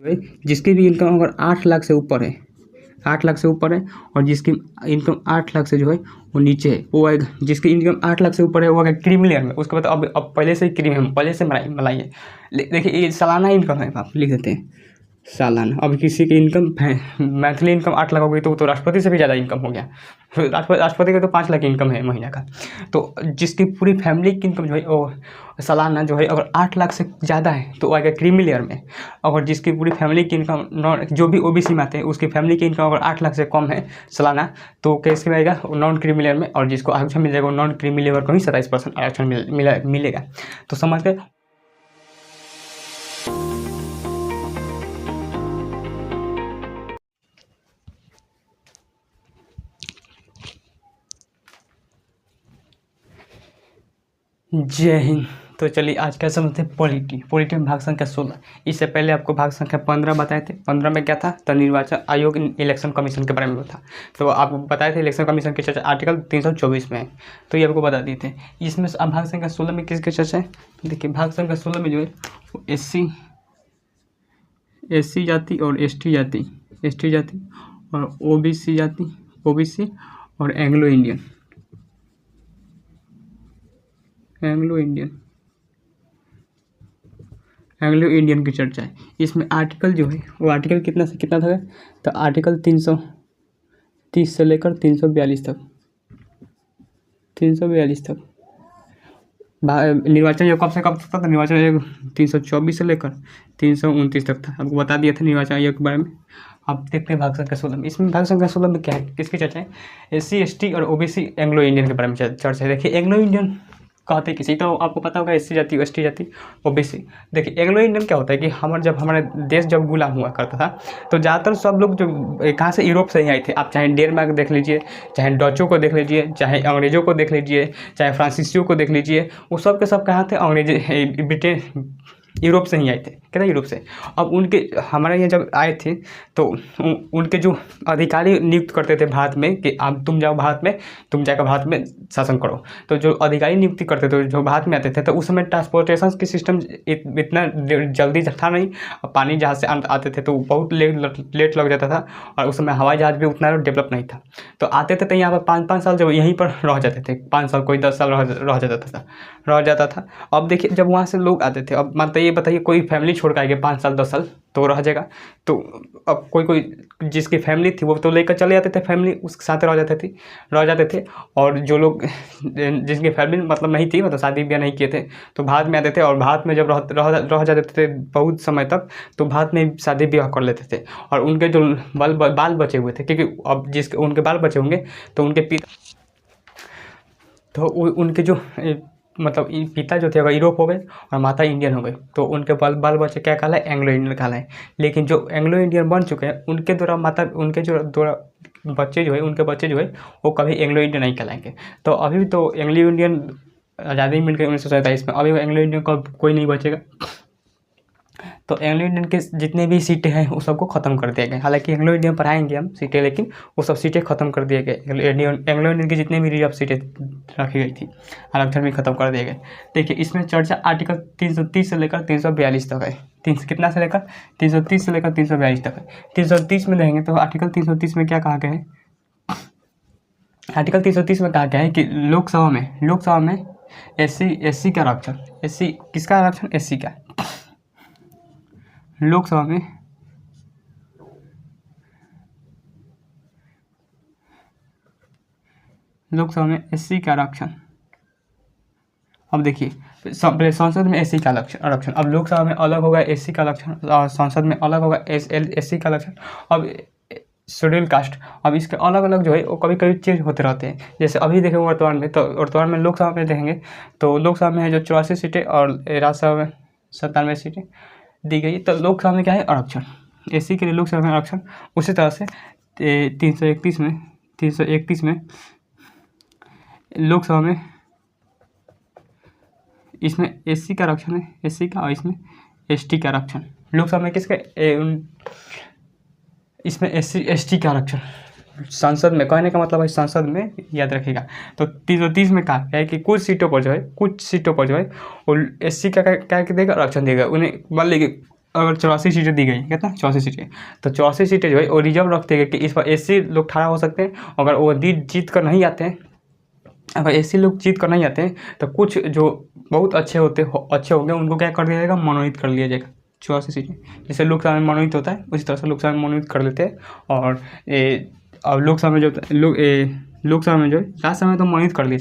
भाई जिसकी भी इनकम अगर 8 लाख से ऊपर है, 8 लाख से ऊपर है, और जिसकी इनकम 8 लाख से जो है वो नीचे है, वो आएगा। जिसकी इनकम 8 लाख से ऊपर है वो आएगा क्रीमी लेयर में। उसके बाद अब पहले से ही क्रीम है, पहले से मलाई है। देखिए ये सालाना इनकम है, आप लिख देते हैं सालाना। अब किसी की इनकम मंथली इनकम 8 लाख हो गई तो राष्ट्रपति से भी ज़्यादा इनकम हो गया। राष्ट्रपति का तो 5 लाख इनकम है महीना का। तो जिसकी पूरी फैमिली की इनकम जो है वो सालाना जो है अगर 8 लाख से ज़्यादा है तो आएगा क्रीमी लेयर में। अगर जिसकी पूरी फैमिली की इनकम नॉन, जो भी ओबीसी में आते हैं उसकी फैमिली की इनकम अगर 8 लाख से कम है सालाना, तो कैसे में आएगा नॉन क्रीमी लेयर में। और जिसको आरक्षण मिल जाएगा नॉन क्रीमी लेयर को ही 27% आरक्षण मिलेगा। तो समझ गए। जय हिंद। तो चलिए आज क्या समझते हैं पॉलिटी में भाग संख्या 16। इससे पहले आपको भाग संख्या 15 बताए थे। 15 में क्या था, तो निर्वाचन आयोग इलेक्शन कमीशन के बारे में था। तो आपको बताए थे इलेक्शन कमीशन की चर्चा आर्टिकल 324 में है, तो ये आपको बता दिए थे। इसमें अब भाग संख्या 16 में किसकी चर्चा है, देखिए भाग संख्या 16 में जो है एससी जाति और एसटी जाति और ओबीसी और एंग्लो इंडियन की चर्चा है। इसमें आर्टिकल जो है वो आर्टिकल कितना से कितना था, तो आर्टिकल 330 से लेकर 342 तक निर्वाचन आयोग कब से कब तक था, तो निर्वाचन आयोग 324 से लेकर 329 तक था। आपको बता दिया था निर्वाचन आयोग के बारे में। आप देखते हैं भाग संख्या 16 में। इसमें भाग संख्या 16 में क्या है, किसकी चर्चा है, एससी एसटी और ओबीसी एंग्लो इंडियन के बारे में चर्चा है। देखिए एंग्लो इंडियन कहते हैं किसी, तो आपको पता होगा एससी जाति एसटी जाति ओबीसी। देखिए एंग्लो इंडियन क्या होता है कि हमारा देश जब गुलाम हुआ करता था तो ज़्यादातर सब लोग जो कहाँ से, यूरोप से ही आए थे। आप चाहे डेनमार्क देख लीजिए, चाहे डचों को देख लीजिए, चाहे अंग्रेज़ों को देख लीजिए, चाहे फ्रांसीसियों को देख लीजिए, वो सब के सब कहाँ थे, ब्रिटेन यूरोप से ही आए थे। कितना यूरोप से। अब उनके हमारे यहाँ जब आए थे तो उनके जो अधिकारी नियुक्त करते थे भारत में कि आप तुम जाओ भारत में, तुम जाकर भारत में शासन करो। तो जो अधिकारी नियुक्ति करते थे जो भारत में आते थे, तो उस समय ट्रांसपोर्टेशन की सिस्टम इतना जल्दी था नहीं। पानी जहाज से आते थे तो बहुत लेट लग जाता था, और उस समय हवाई जहाज भी उतना डेवलप नहीं था। तो आते थे तो यहाँ पर 5-5 साल जब यहीं पर रह जाते थे, 5 साल कोई 10 साल रह जाता था। अब देखिए जब वहाँ से लोग आते थे, अब मतलब ये बताइए कोई फैमिली छोड़ के आएगा 5 साल 10 साल तो रह जाएगा। तो अब कोई जिसकी फैमिली थी वो तो लेकर चले जाते थे, फैमिली उसके साथ रह जाते थे। और जो लोग जिसकी फैमिली मतलब नहीं थी, मतलब शादी ब्याह नहीं किए थे, तो भारत में आते थे। और भारत में जब रह जाते थे बहुत समय तक, तो भारत में शादी ब्याह कर लेते थे। और उनके जो बाल बचे हुए थे, क्योंकि अब जिसके उनके बाल बचे होंगे तो उनके जो मतलब पिता जो थे अगर यूरोप हो गए और माता इंडियन हो गए, तो उनके बाल बच्चे क्या कहलाए, एंग्लो इंडियन कहलाए। लेकिन जो एंग्लो इंडियन बन चुके हैं उनके द्वारा बच्चे जो है वो कभी एंग्लो इंडियन नहीं कहलाएंगे। तो अभी भी तो एंग्लो इंडियन आज़ादी मिल गई 1947 में, अभी एंग्लो इंडियन का कोई नहीं बचेगा। तो एंग्लो इंडियन के जितने भी सीटें हैं वो सबको ख़त्म कर दिया गया। हालांकि एंग्लो इंडियन पढ़ाएंगे हम सीटें, लेकिन वो सब सीटें ख़त्म कर दिए गए। एंग्लो इंडियन की जितनी भी रिजर्व सीटें रखी गई थी, आरक्षण भी खत्म कर दिए गए। देखिए इसमें चर्चा आर्टिकल 330 से लेकर 342 तक है। कितना से लेकर 330 से लेकर 342 तक है। 330 में देखेंगे तो आर्टिकल 330 में क्या कहा गया है, आर्टिकल 330 में कहा गया है कि लोकसभा में एससी का आरक्षण, एससी किसका आरक्षण, एससी का। लोकसभा में एससी का आरक्षण। अब देखिए संसद में एससी का आरक्षण, अब लोकसभा में अलग होगा एससी का आरक्षण और संसद में अलग होगा एससी का आरक्षण। अब शेड्यूल कास्ट, अब इसके अलग अलग जो है वो कभी कभी चेंज होते रहते हैं। जैसे अभी देखें वर्तमान में, तो वर्तमान में लोकसभा में देखेंगे तो लोकसभा में है जो 84 सीटें और राज्यसभा में 97 सीटें दी गई। तो लोकसभा में क्या है, आरक्षण, एससी के लिए लोकसभा में आरक्षण। उसी तरह से 331 में लोकसभा में इसमें एससी का आरक्षण है, एससी का, और इसमें एसटी का आरक्षण। लोकसभा में किसका, इसमें एससी एसटी का आरक्षण। संसद में, कहने का मतलब है संसद में, याद रखिएगा। तो 330 में कहा गया है कि कुछ सीटों पर जो है वो एससी का क्या देगा, आरक्षण देगा। उन्हें मान लीजिए अगर 84 सीटें दी गई, कितना 84 सीटें, तो 84 सीटें जो है वो रिजर्व रखते हैं कि इस पर एससी लोग खड़ा हो सकते हैं। अगर वो जीत कर नहीं आते हैं, अगर एससी लोग जीत कर नहीं आते हैं तो कुछ जो बहुत अच्छे होंगे उनको क्या कर दिया जाएगा, मनोनीत कर लिया जाएगा। 84 सीटें जैसे लोकसभा में मनोनीत होता है उसी तरह से लोकसभा में मनोनीत कर लेते हैं। और लोकसभा में जो लोकसभा में जो है राज्यसभा में तो मनोनीत कर लिया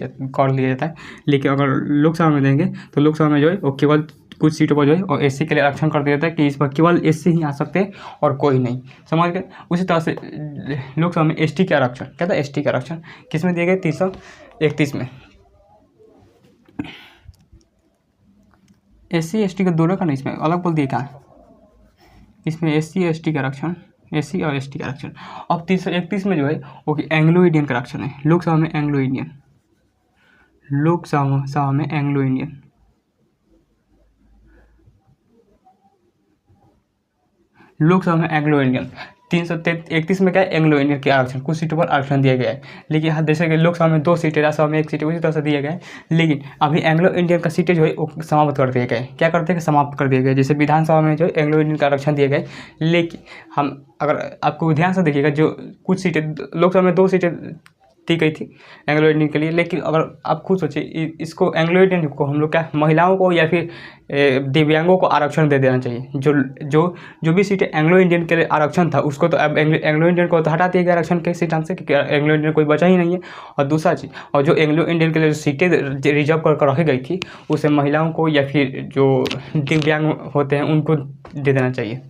जाता है, लेकिन अगर लोकसभा में देंगे तो लोकसभा में जो है वो केवल कुछ सीटों पर जो है और एससी के लिए आरक्षण कर दिया जाता है कि इस पर केवल एससी ही आ सकते हैं और कोई नहीं, समझ गए। उसी तरह से लोकसभा में एसटी के आरक्षण, क्या था, एसटी के आरक्षण किस में दिए गए, 331 में। एससी एसटी का दोनों का नहीं, इसमें अलग बोल दिए कहाँ, इसमें एससी एसटी का आरक्षण, एससी और एसटी का आरक्षण। अब 331 में जो है वो एंग्लो इंडियन का आरक्षण है। लोकसभा में एंग्लो इंडियन, लोकसभा में एंग्लो इंडियन, लोकसभा में एंग्लो इंडियन। 331 में क्या है, एंग्लो इंडियन के आरक्षण, कुछ सीटों पर आरक्षण दिया गया है। लेकिन हाँ, जैसे कि लोकसभा में 2 सीटें, राज्यसभा में 1 सीट, उसी तरह से दिया गया है। लेकिन अभी एंग्लो इंडियन का सीटें जो है वो समाप्त कर दिए गए। क्या करते हैं, समाप्त कर दिए गए। जैसे विधानसभा में जो एंग्लो इंडियन का आरक्षण दिए गए, लेकिन हम अगर आपको ध्यान से देखिएगा, जो कुछ सीटें लोकसभा में 2 सीटें दी गई थी एंग्लो इंडियन के लिए। लेकिन अगर आप खुद सोचिए, इसको एंग्लो इंडियन को हम लोग क्या महिलाओं को या फिर दिव्यांगों को आरक्षण दे देना चाहिए। जो भी सीटें एंग्लो इंडियन के लिए आरक्षण था उसको तो अब एंग्लो इंडियन को तो हटा दिया गया आरक्षण के सिद्धांत से, क्योंकि एंग्लो इंडियन कोई बचा ही नहीं है। और दूसरा चीज़, और जो एंग्लो इंडियन के लिए जो सीटें रिजर्व कर रखी गई थी उसे महिलाओं को या फिर जो दिव्यांग होते हैं उनको दे देना चाहिए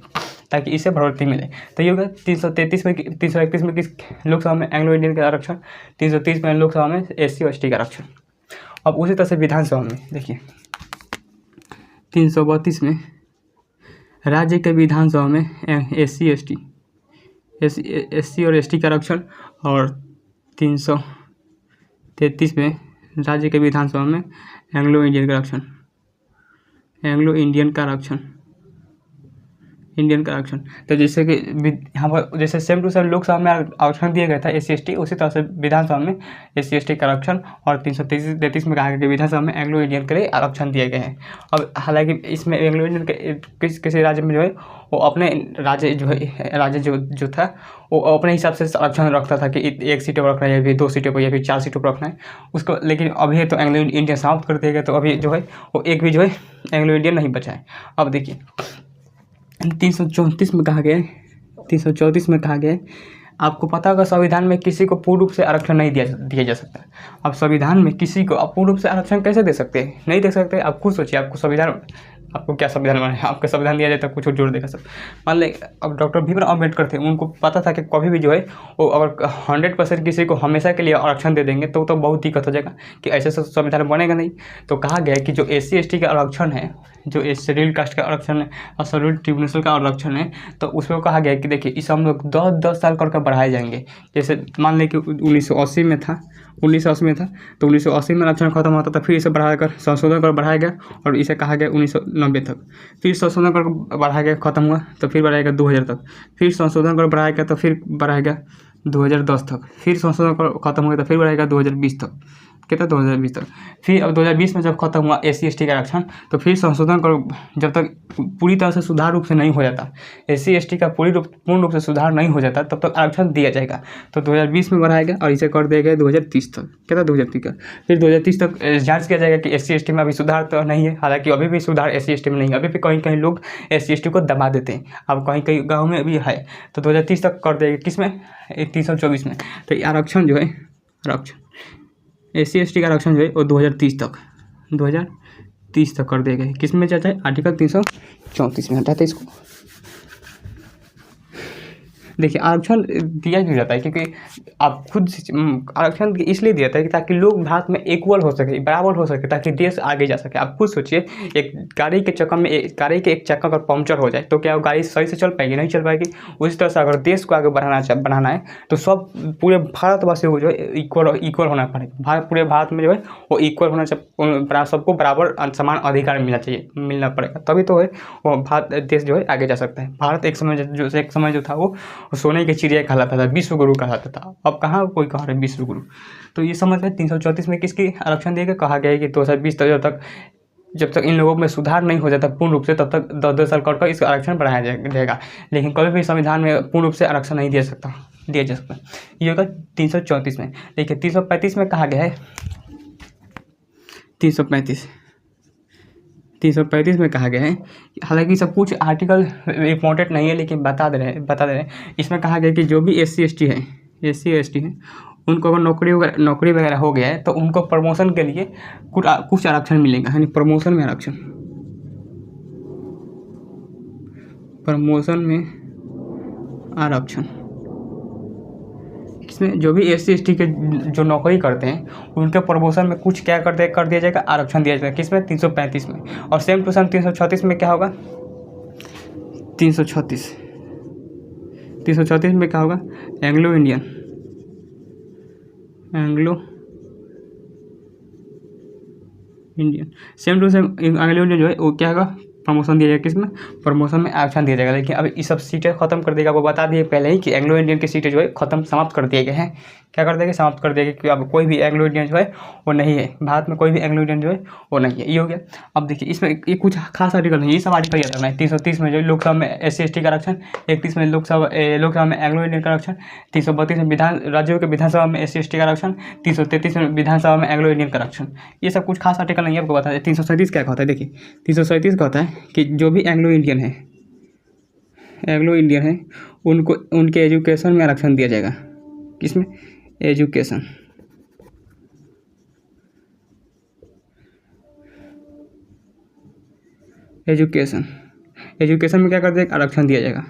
ताकि इससे बढ़ोतरी मिले। तो ये होगा 331 में, 331 में किस लोकसभा में एंग्लो इंडियन का आरक्षण, 330 में लोकसभा में एससी और एसटी का आरक्षण। अब उसी तरह से विधानसभा में देखिए 332 में राज्य के विधानसभा में एससी और एसटी का आरक्षण, और 333 में राज्य के विधानसभा में एंग्लो इंडियन का आरक्षण, एंग्लो इंडियन का आरक्षण, इंडियन का आरक्षण। तो जैसे कि यहाँ पर जैसे सेम टू सेम लोकसभा में आरक्षण दिया गया था एससी एसटी, उसी तरह से विधानसभा में एससी एसटी का आरक्षण, और 333 में कहा गया कि विधानसभा में एंग्लो इंडियन के लिए आरक्षण दिए गए हैं। अब हालांकि इसमें एंग्लो इंडियन के किसी राज्य में जो है वो अपने राज्य जो था वो अपने हिसाब से आरक्षण रखता था कि 1 सीट पर रखना है या फिर 2 सीटों पर या फिर 4 सीटों पर रखना है उसको। लेकिन अभी तो एंग्लो इंडियन समाप्त कर दिया गया, तो अभी जो है वो एक भी जो है एंग्लो इंडियन नहीं बचा है। अब देखिए 334 में कहा गया है, 334 में कहा गया है, आपको पता होगा संविधान में किसी को पूर्ण रूप से आरक्षण नहीं दिया जा सकता। अब संविधान में किसी को आप पूर्ण रूप से आरक्षण कैसे दे सकते हैं, नहीं दे सकते। आप खुद सोचिए, आपको क्या संविधान में आपका संविधान दिया जाए तो कुछ जोड़ देगा सब। मान लें अब डॉक्टर भीमराव अम्बेडकर थे, उनको पता था कि कभी भी जो है वो अगर 100% किसी को हमेशा के लिए आरक्षण दे देंगे तो बहुत दिक्कत हो जाएगा कि ऐसे संविधान बनेगा नहीं। तो कहा गया है कि जो एससी एसटी का आरक्षण है, जो शेड्यूल कास्ट का आरक्षण है और शेड्यूल ट्रिब्यूनल का आरक्षण है, तो उसमें कहा गया है कि देखिए इसे हम लोग 10 साल करके बढ़ाए जाएंगे। जैसे मान लें कि 1980 में था, तो 1980 में आरक्षण खत्म होता था, फिर इसे बढ़ाकर संशोधन कर बढ़ाया गया और इसे कहा गया 1990 तक, फिर संशोधन कर बढ़ाया गया, खत्म हुआ तो फिर बढ़ाया गया 2000 तक, फिर संशोधन कर बढ़ाया गया तो फिर बढ़ाया गया 2010 तक, फिर संशोधन कर खत्म हुआ तो फिर बढ़ाया गया 2020 तक, कितना 2020 तक। फिर अब 2020 में जब खत्म हुआ एससी एसटी का आरक्षण, तो फिर संशोधन कर जब तक पूरी तरह से सुधार रूप से नहीं हो जाता, एससी एसटी का पूर्ण रूप से सुधार नहीं हो जाता, तब तक आरक्षण दिया जाएगा। तो 2020 में बढ़ाया गया और इसे कर दिया गया 2030 तक, कितना 2030 का। फिर 2030 तक जांच किया जाएगा कि एससी एसटी में अभी सुधार तो नहीं है, हालांकि अभी भी सुधार एससी एसटी में नहीं है, अभी भी कहीं कहीं लोग एससी एसटी को दबा देते हैं, अब कहीं कहीं गाँव में भी है। तो 2030 तक कर देगा, किस में, 324 में। तो ये आरक्षण जो है, आरक्षण एससी एसटी का आरक्षण जो है वो 2030 तक कर दिया गया है। किस में जाता है, आर्टिकल 334 में हटाते हैं इसको। देखिए आरक्षण दिया क्यों जाता है, क्योंकि आप खुद आरक्षण इसलिए दिया जाता है कि ताकि लोग भारत में इक्वल हो सके, बराबर हो सके, ताकि देश आगे जा सके। आप खुद सोचिए, एक गाड़ी के चक्कर में गाड़ी के एक चक्का अगर पंक्चर हो जाए तो क्या वो गाड़ी सही से चल पाएगी, नहीं चल पाएगी। उसी तरह से अगर देश को आगे बढ़ाना है तो सब पूरे भारतवासियों को जो है इक्वल होना पड़ेगा। पूरे भारत में जो है वो इक्वल होना चाहिए, सबको बराबर समान अधिकार मिलना पड़ेगा, तभी तो है वो भारत देश जो है आगे जा सकता है। भारत एक समय जो था वो सोने की चिड़िया कहलाता था, विश्व गुरु कहलाता था, अब कहाँ कोई कह रहा है विश्व गुरु। तो ये समझ लें 334 में किसकी आरक्षण दिया गया, कहा गया है कि 2020 तक जब तक इन लोगों में सुधार नहीं हो जाता पूर्ण रूप से, तब तक 10-10 साल कर इसका आरक्षण बढ़ाया जाएगा। लेकिन कभी भी संविधान में पूर्ण रूप से आरक्षण नहीं दिया जा सकता। ये होगा 334 में। देखिए 335 में कहा गया है, 335 में कहा गया है, हालांकि सब कुछ आर्टिकल इम्पोर्टेंट नहीं है, लेकिन बता दे रहे हैं। इसमें कहा गया कि जो भी SC ST है उनको अगर नौकरी वगैरह हो गया है तो उनको प्रमोशन के लिए कुछ आरक्षण मिलेगा, यानी प्रमोशन में आरक्षण। इसमें जो भी SC ST के जो नौकरी करते हैं उनके प्रमोशन में कुछ क्या कर दिया जाएगा, आरक्षण दिया जाएगा। किसमें? 335 में। और सेम टू सेम 336 में क्या होगा, 336 में क्या होगा, Anglo Indian same to same Anglo Indian जो है वो क्या होगा, प्रमोशन दिया जाएगा। किसमें? प्रमोशन में आरक्षण दिया जाएगा। लेकिन अब ये सब सीटें खत्म कर देगा, वो बता दिए पहले ही कि एंग्लो इंडियन की सीटें जो है समाप्त कर दिए गए हैं। क्या कर देंगे? समाप्त कर देंगे, क्योंकि अब कोई भी एंग्लो इंडियन जो है वो नहीं है, भारत में कोई भी एंग्लो इंडियन जो है वो नहीं है। ये हो गया। अब देखिए इसमें ये कुछ खास आर्टिकल नहीं है, ये सब आर्टिकल याद रखना है। 330 में जो लोकसभा में SC ST का आरक्षण, 31 में लोकसभा में एंग्लो इंडियन का आरक्षण, 332 में राज्यों के विधानसभा में SC ST का आरक्षण, 333 में विधानसभा में एंग्लो इंडियन का आरक्षण। ये सब कुछ खास आर्टिकल नहीं है, आपको बता दें। 337 क्या होता है, देखिए 337 का होता है कि जो भी एंग्लो इंडियन है उनको उनके एजुकेशन में आरक्षण दिया जाएगा। किसमें? एजुकेशन में क्या कर देगा, आरक्षण दिया जाएगा।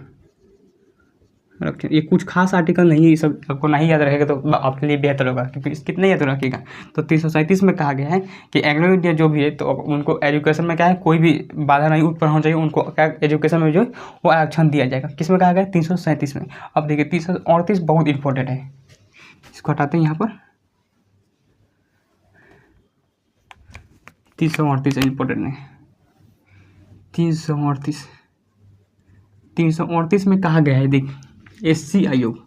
आरक्षण, ये कुछ खास आर्टिकल नहीं है, ये सब आपको नहीं याद रहेगा तो आपके लिए बेहतर होगा, क्योंकि कितना याद रखिएगा। तो 337 में कहा गया है कि एंग्लो इंडियन जो भी है तो उनको एजुकेशन में क्या है, कोई भी बाधा नहीं उत्पन्न होना चाहिए, उनको क्या एजुकेशन में जो है वो आरक्षण दिया जाएगा। किसमें कहा गया? 337 में। अब देखिए 338 बहुत इंपॉर्टेंट है, इसको हटाते हैं यहाँ पर। 338 इंपॉर्टेंट नहीं। 338 में कहा गया है, देख SC आयोग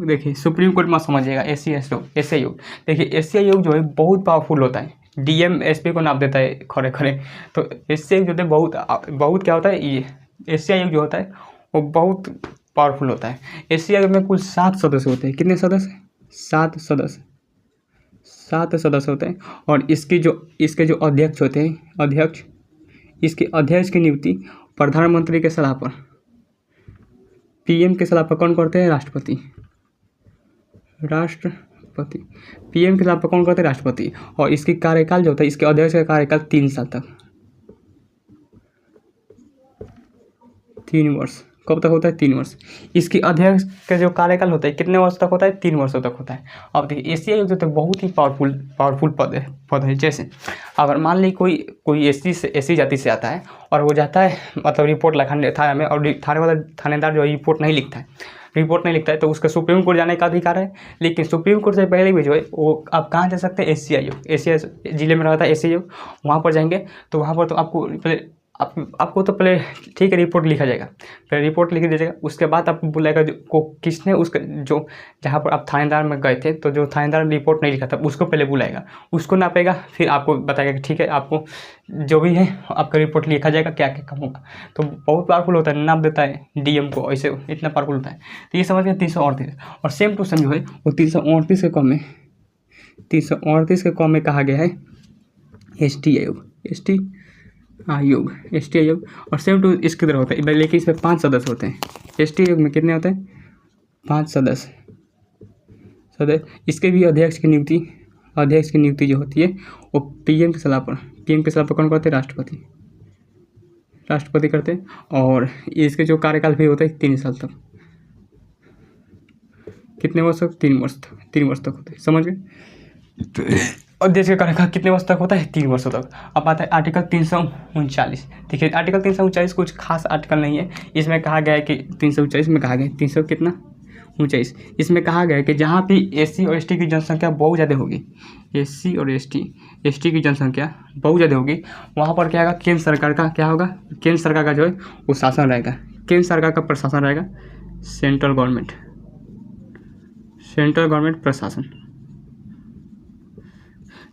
देखिए सुप्रीम कोर्ट में समझिएगा। SC आयोग देखिए, SC आयोग जो है बहुत पावरफुल होता है, DM SP को नाप देता है खड़े। तो SC आयोग जो है बहुत क्या होता है, ये SC आयोग जो होता है वो बहुत पावरफुल होता है। SC आयोग में कुल 7 सदस्य होते हैं। कितने सदस्य? 7 सदस्य होते हैं। और इसके जो अध्यक्ष होते हैं, इसके अध्यक्ष की नियुक्ति प्रधानमंत्री के सलाह पर, PM के सलाह पर कौन करते हैं? राष्ट्रपति। PM के सलाह पर कौन करते हैं? राष्ट्रपति। और इसकी कार्यकाल जो होता है, इसके अध्यक्ष का कार्यकाल 3 साल तक, 3 वर्ष। कब तक होता है? 3 वर्ष। इसकी अध्यक्ष का जो कार्यकाल होता है कितने वर्ष तक होता है? 3 वर्षों तक होता है। अब देखिए SC आयोग जो तो बहुत ही पावरफुल पद है। जैसे अगर मान ली कोई SC जाति से आता है और वो जाता है मतलब रिपोर्ट लिखाने थाने में, और थाने वाला थानेदार जो है रिपोर्ट नहीं लिखता है, तो उसका सुप्रीम कोर्ट जाने का अधिकार है। लेकिन सुप्रीम कोर्ट से पहले भी जो है वो आप कहाँ जा सकते हैं? SC आयोग, जिले में रहता है SC आयोग, वहाँ पर जाएंगे तो वहाँ पर तो आपको तो पहले ठीक है रिपोर्ट लिखा जाएगा, पहले रिपोर्ट लिख दिया जाएगा। उसके बाद आपको बुलाएगा किसने उसका जो जहाँ पर आप थानेदार में गए थे, तो जो थानेदार ने रिपोर्ट नहीं लिखा था उसको पहले बुलाएगा, उसको नापेगा, फिर आपको बताएगा कि ठीक है आपको जो भी है आपका रिपोर्ट लिखा जाएगा, क्या क्या काम होगा। तो बहुत पावरफुल होता है, नाप देता है DM को, ऐसे इतना पावरफुल होता है। तो ये समझ गए 338। और सेम टू सेम जो है वो 338 के कम में कहा गया है ST आयोग। और सेम टू इसकी तरह होता है, लेकिन इसमें 5 सदस्य होते हैं। ST आयोग में कितने होते हैं? 5 सदस्य। इसके भी अध्यक्ष की नियुक्ति जो होती है वो PM की सलाह पर कौन करते हैं? राष्ट्रपति करते हैं। और इसके जो कार्यकाल भी होता है 3 साल तक। कितने वर्ष तक? 3 वर्ष तक होते हैं। समझ गए? अध्यक्ष का कार्यकाल कितने वर्ष तक होता है? 3 वर्षों तक। अब आता है आर्टिकल 339। देखिए आर्टिकल 339 कुछ खास आर्टिकल नहीं है। इसमें कहा गया है कि 339 में कहा गया है 339, इसमें कहा गया है कि जहाँ भी SC और ST की जनसंख्या बहुत ज़्यादा होगी, SC और ST की जनसंख्या बहुत ज़्यादा होगी, वहाँ पर क्या होगा? केंद्र सरकार का क्या होगा? केंद्र सरकार का जो है वो शासन रहेगा, केंद्र सरकार का प्रशासन रहेगा, सेंट्रल सेंट्रल गवर्नमेंट प्रशासन,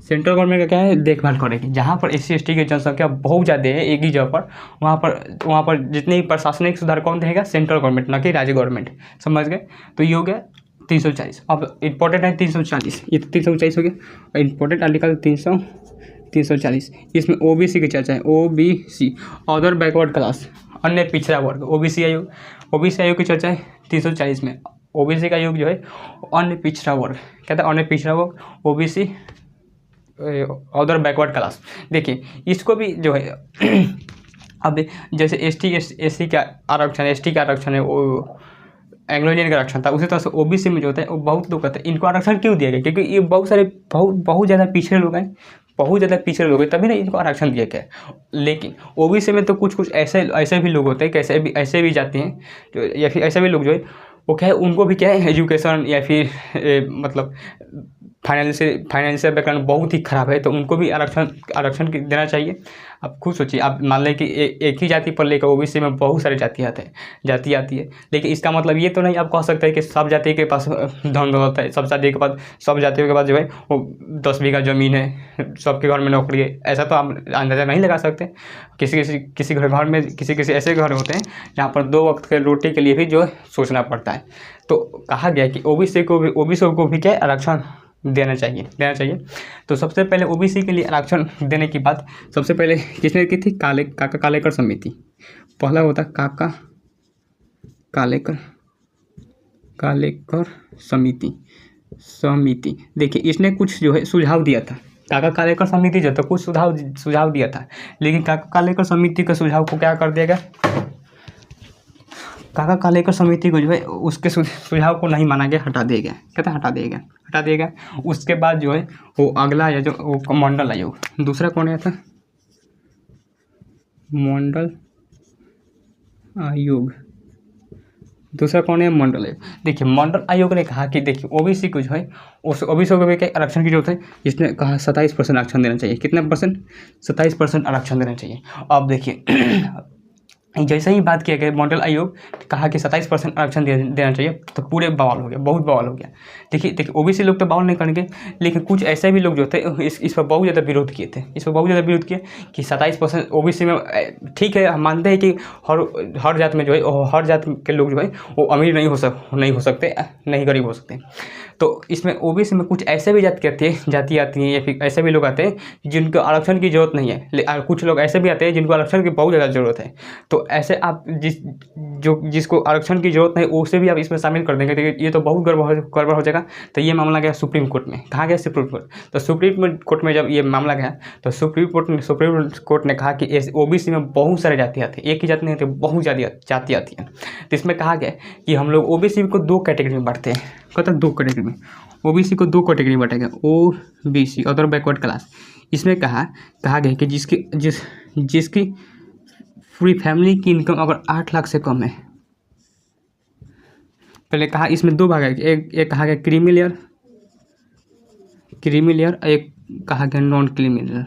सेंट्रल गवर्नमेंट का क्या है, देखभाल करेगी। जहाँ पर SC ST की जनसंख्या बहुत ज़्यादा है एक ही जगह पर, वहाँ पर जितने भी प्रशासनिक सुधार कौन देगा, सेंट्रल गवर्नमेंट, ना कि राज्य गवर्नमेंट। समझ गए। तो ये हो गया 340। अब इम्पोर्टेंट है 340, ये तो 340 हो गया। और इम्पोर्टेंट आर्टिकल 340, इसमें OBC की चर्चा है। OBC अदर बैकवर्ड क्लास, अन्य पिछड़ा वर्ग, OBC आयोग की चर्चा है 340 में। OBC का आयोग जो है अन्य पिछड़ा वर्ग, कहता है अन्य पिछड़ा वर्ग, OBC अदर बैकवर्ड क्लास। देखिए इसको भी जो है अब जैसे SC का आरक्षण है, ST का आरक्षण है, वो एंग्लो इंडियन का आरक्षण था, उसी तरह से OBC में जो होता है वो बहुत लोग कहते हैं इनको आरक्षण क्यों दिया गया, क्योंकि ये बहुत ज़्यादा पिछड़े लोग हैं, बहुत ज़्यादा पिछड़े लोग हैं, तभी ना इनको आरक्षण दिया गया। लेकिन OBC में तो कुछ ऐसे भी लोग होते हैं कि ऐसे भी जाते हैं या फिर ऐसे भी लोग जो है वो क्या है, उनको भी क्या है एजुकेशन या फिर मतलब फाइनेंशियल बैकग्राउंड बहुत ही ख़राब है, तो उनको भी आरक्षण देना चाहिए। आप खुद सोचिए, आप मान लें कि एक ही जाति पर लेकर OBC में बहुत सारी जाति आती है, लेकिन इसका मतलब ये तो नहीं आप कह सकते हैं कि सब जाति के पास धन दौलत है, सब जातियों के पास जो है वो 10 बीघा ज़मीन है, सबके घर में नौकरी है। ऐसा तो आप अंदाज़ा नहीं लगा सकते। किसी घर में किसी ऐसे घर होते हैं जहाँ पर 2 वक्त के रोटी के लिए भी जो है सोचना पड़ता है। तो कहा गया कि OBC को भी क्या आरक्षण देना चाहिए। तो सबसे पहले OBC के लिए आरक्षण देने की बात सबसे पहले किसने की थी, काका कालेकर समिति। पहला होता काका कालेकर समिति। देखिए इसने कुछ जो है सुझाव दिया था। काका कालेकर समिति जो था कुछ सुझाव दिया था, लेकिन काका कालेकर समिति के सुझाव को क्या कर दिया गया, काका कालेकर समिति को जो है उसके सुझाव को नहीं माना गया, हटा दिया गया। कहता हटा दिया गया। उसके बाद जो है वो अगला या जो वो मंडल आयोग, दूसरा कौन आया था, मंडल आयोग। दूसरा कौन है, मंडल आयोग। देखिए मंडल आयोग ने कहा कि देखिए OBC को जो है उस OBC को भी क्या आरक्षण की जरूरत है। इसने कहा 27% आरक्षण देना चाहिए। कितना परसेंट, 27% आरक्षण देना चाहिए। अब देखिए जैसे ही बात किया गया मंडल आयोग कहा कि 27% आरक्षण देना चाहिए, तो पूरे बवाल हो गया, बहुत बवाल हो गया। देखिए OBC लोग तो बवाल नहीं करेंगे, लेकिन कुछ ऐसे भी लोग जो थे इस पर बहुत ज़्यादा विरोध किए कि 27% OBC में ठीक है, हम मानते हैं कि हर जात में जो है हर जात के लोग जो है वो अमीर नहीं हो सकते, नहीं गरीब हो सकते। तो इसमें OBC में कुछ ऐसे भी जाति आती हैं या फिर ऐसे भी लोग आते हैं जिनको आरक्षण की जरूरत नहीं है, कुछ लोग ऐसे भी आते हैं जिनको आरक्षण की बहुत ज़्यादा ज़रूरत है। तो ऐसे आप जिसको आरक्षण की जरूरत नहीं उसे भी आप इसमें शामिल कर देंगे, तो ये तो बहुत गड़बड़ हो जाएगा। तो ये मामला गया सुप्रीम कोर्ट में। कहाँ गया, सुप्रीम कोर्ट। तो सुप्रीम कोर्ट में जब ये मामला गया तो सुप्रीम कोर्ट ने कहा कि OBC में बहुत सारे जाति आती है, एक ही जाति नहीं आती, बहुत ज़्यादा जाति आती है। तो इसमें कहा गया कि हम लोग OBC को 2 कैटेगरी में बांटते हैं। कहता है 2 कैटेगरी में OBC को 2 कैटेगरी में बांटेगा, OBC अदर बैकवर्ड क्लास। इसमें कहा गया कि जिसकी पूरी फैमिली की इनकम अगर 8 लाख से कम है, पहले कहा इसमें 2 भाग है, एक कहा गया क्रीमी लेयर, एक कहा गया नॉन क्रीमी लेयर।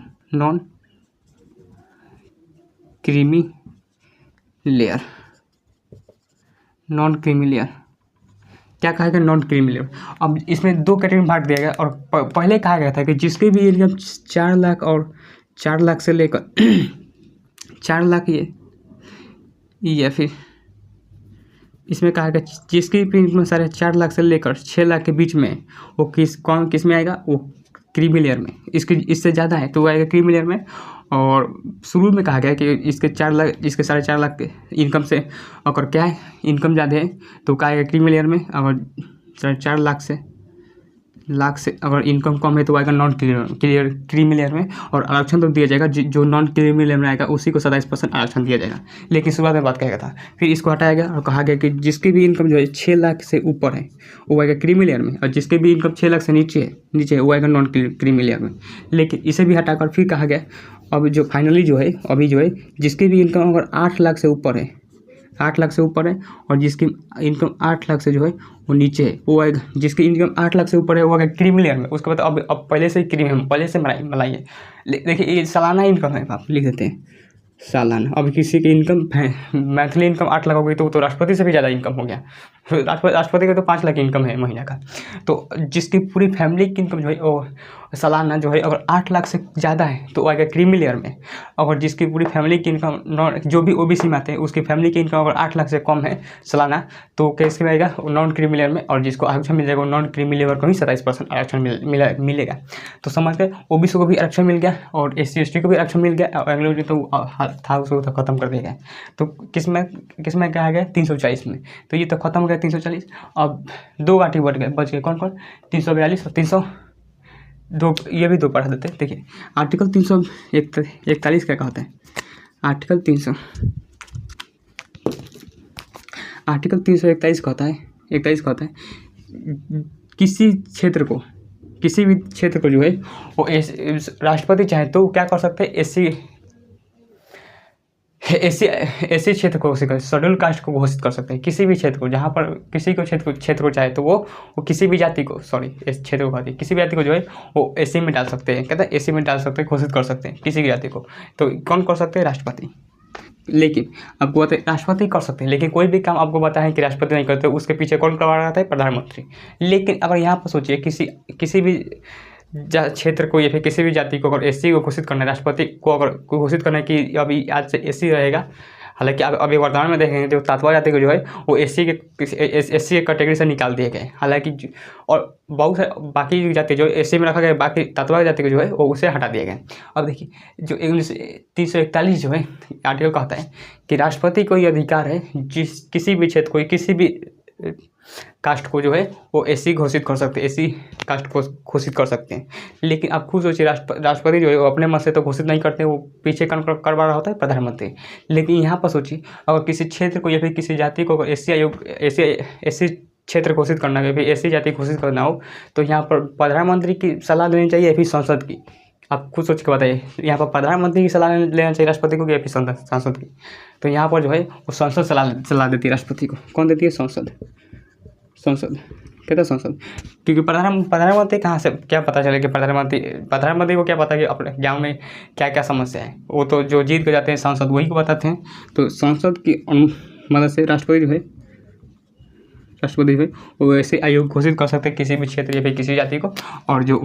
क्या कहा गया, नॉन क्रीमी लेयर। अब इसमें 2 कैटेगरी में बांट दिया गया। और पहले कहा गया था कि जिसके भी इनकम 4 लाख और 4 लाख से लेकर 4 लाख या फिर इसमें कहा गया जिसकी भी इनकम 4.5 लाख से लेकर 6 लाख के बीच में वो किस में आएगा, वो क्रीमी लेयर में। इससे ज़्यादा है तो वो आएगा क्रीमी लेयर में। और शुरू में कहा गया कि इसके 4.5 लाख के इनकम से अगर क्या है इनकम ज़्यादा है तो क्या आएगा क्रीमी लेयर में। अगर 4.5 लाख से अगर इनकम कम है तो आएगा नॉन क्रीमी लेयर में। और आरक्षण तो दिया जाएगा, जो नॉन क्रीमी लेयर में आएगा उसी को 27% आरक्षण दिया जाएगा। लेकिन शुरुआत में बात कहा गया था, फिर इसको हटाया गया और कहा गया कि जिसकी भी इनकम जो है 6 लाख से ऊपर है वो आएगा क्रीमी लेयर में, और जिसकी भी इनकम 6 लाख से नीचे है वो आएगा नॉन क्रीमी लेयर में। लेकिन इसे भी हटाकर फिर कहा गया अब जो फाइनली जो है अभी जो है जिसकी भी इनकम अगर 8 लाख से ऊपर है, 8 लाख से ऊपर है, और जिसकी इनकम 8 लाख से जो है वो नीचे है वो आएगा, जिसकी इनकम 8 लाख से ऊपर है वो आएगा क्रीमी लेयर में। उसके बाद अब पहले से क्रीमी है, पहले से मलाई है। देखिए ये सालाना इनकम है, आप लिख देते हैं सालाना। अब किसी की इनकम है, मंथली इनकम 8 लाख हो गई तो वो तो राष्ट्रपति से भी ज़्यादा इनकम हो गया। राष्ट्रपति का तो 5 लाख इनकम है महीने का। तो जिसकी पूरी फैमिली की इनकम जो है वो सालाना जो है अगर 8 लाख से ज़्यादा है तो वो आएगा क्रीमी लेयर में। अगर जिसकी पूरी फैमिली की इनकम नॉन, जो भी ओबीसी में आते हैं उसकी फैमिली की इनकम अगर 8 लाख से कम है सालाना तो कैसे में आएगा नॉन क्रीमी लेयर में। और जिसको आरक्षण मिल जाएगा नॉन क्रीमी लेयर को ही 27% आरक्षण मिलेगा। तो समझ गए, ओबीसी को भी आरक्षण मिल गया और SC ST को भी आरक्षण मिल गया। और एंग्लो तो था उसको तो खत्म कर दिया गया। तो किसमें क्या आ गया 340 में। तो ये तो खत्म हो गया 340। अब 2 गाठी बच गए कौन कौन, 342 और 302। ये भी 2 पढ़ा देते हैं। देखिए आर्टिकल 341 क्या कहते हैं। आर्टिकल 341 कहता है, 41 कहता है किसी भी क्षेत्र को जो है वो राष्ट्रपति चाहे तो क्या कर सकते हैं, ऐसे क्षेत्र को घोषित कर, शेड्यूल कास्ट को घोषित कर सकते हैं। किसी भी क्षेत्र को, जहाँ पर किसी को क्षेत्र को चाहे तो वो किसी भी जाति को, इस क्षेत्र को कहते हैं, किसी भी जाति को जो है वो एसी में डाल सकते हैं। कहते हैं एसी में डाल सकते हैं, घोषित कर सकते हैं किसी भी जाति को। तो कौन कर सकते हैं, राष्ट्रपति। लेकिन आपको बताए राष्ट्रपति कर सकते हैं, लेकिन कोई भी काम आपको बताएं कि राष्ट्रपति नहीं करते, उसके पीछे कौन करवा रहा है, प्रधानमंत्री। लेकिन अगर यहाँ पर सोचिए किसी भी क्षेत्र को या फिर किसी भी जाति को अगर एससी को घोषित करना है, राष्ट्रपति को अगर घोषित करना है कि अभी आज से एससी रहेगा। हालांकि अभी वर्तमान में देखेंगे जो तातवा जाति को जो है वो एससी के कैटेगरी से निकाल दिए गए। हालांकि और बहुत से बाकी जाति जो एससी में रखा गया, बाकी तातवा जाति को जो है वो उसे हटा दिए गए। अब देखिए जो 341 जो है आर्टिकल कहता है कि राष्ट्रपति को ये अधिकार है किसी भी क्षेत्र को, किसी भी कास्ट को जो है वो एससी घोषित कर सकते हैं, एससी कास्ट को घोषित कर सकते हैं। लेकिन आप खुद सोचिए राष्ट्रपति जो है वो अपने मन से तो घोषित नहीं करते, वो पीछे करवा रहा होता है प्रधानमंत्री। लेकिन यहाँ पर सोचिए अगर किसी क्षेत्र को या फिर किसी जाति को अगर एससी क्षेत्र घोषित करना है, फिर एससी जाति घोषित करना हो तो यहाँ पर प्रधानमंत्री की सलाह लेनी चाहिए या फिर संसद की। आप खुद सोच के बताइए, यहाँ पर प्रधानमंत्री की सलाह लेना चाहिए राष्ट्रपति को या फिर संसद की। तो यहाँ पर जो है वो संसद सलाह देती है राष्ट्रपति को। कौन देती है, संसद कहता है संसद। क्योंकि प्रधानमंत्री कहाँ से क्या पता चले कि प्रधानमंत्री को क्या पता कि अपने गाँव में क्या क्या समस्या है। वो तो जो जीत के जाते हैं सांसद वही को बताते हैं। तो संसद की मदद से राष्ट्रपति जो है वो ऐसे आयोग घोषित कर सकते हैं किसी भी क्षेत्र या फिर किसी जाति को। और जो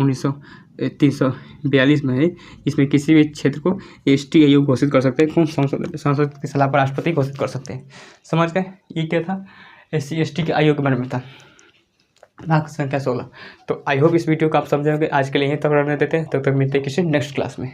342 में है इसमें किसी भी क्षेत्र को ST आयोग घोषित कर सकते हैं। कौन, संसद की सलाह पर राष्ट्रपति घोषित कर सकते हैं। समझ गए, ये क्या था, SC ST के आयोग के बारे में था, भाग संख्या 16। तो आई होप इस वीडियो को आप समझोगे। आज के लिए यहीं तक रहने देते हैं, तब तक मिलते हैं किसी नेक्स्ट क्लास में।